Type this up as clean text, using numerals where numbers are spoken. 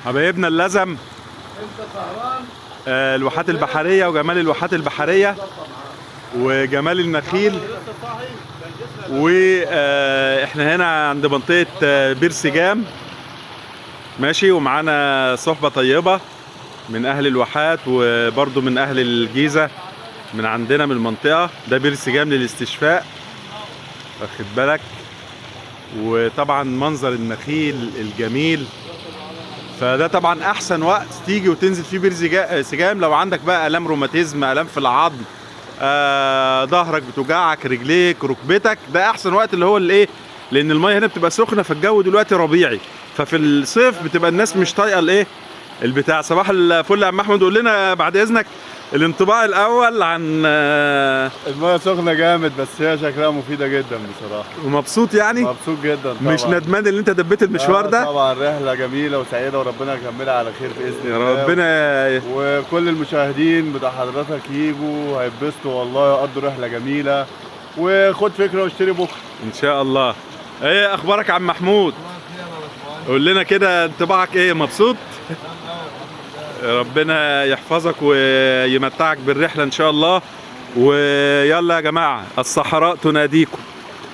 حبايبنا اللزم، الواحات البحرية وجمال الواحات البحرية وجمال النخيل. واحنا هنا عند منطقة بير سجام ماشي، ومعانا صحبة طيبة من اهل الواحات وبرضو من اهل الجيزة من عندنا من المنطقة. ده بير سجام للاستشفاء، واخد بالك. وطبعا منظر النخيل الجميل، فده طبعا احسن وقت تيجي وتنزل فيه بير سجام لو عندك بقى الام روماتيزم، الام في العظم، ظهرك بتوجعك، رجليك، ركبتك. ده احسن وقت اللي هو الايه، لان الميه هنا بتبقى سخنه، فالجو دلوقتي ربيعي، ففي الصيف بتبقى الناس مش طايقه الايه البتاع. صباح الفل يا عم احمد، قول لنا بعد اذنك الانطباع الاول عن الميه سخنه جامد، بس هي شكلها مفيده جدا بصراحه. ومبسوط يعني؟ مبسوط جدا طبعا. مش ندمان اللي انت دبيت المشوار ده؟ طبعا رحله جميله وسعيده، وربنا يكملها على خير باذن الله. ربنا. وكل المشاهدين بتاع حضرتك يجوا هيتبسطوا والله، يقضوا رحله جميله. وخد فكره واشتري بكره ان شاء الله. ايه اخبارك يا عم محمود؟ قول لنا كده انطباعك ايه، مبسوط؟ ربنا يحفظك ويمتعك بالرحلة ان شاء الله. ويلا يا جماعة، الصحراء تناديكم.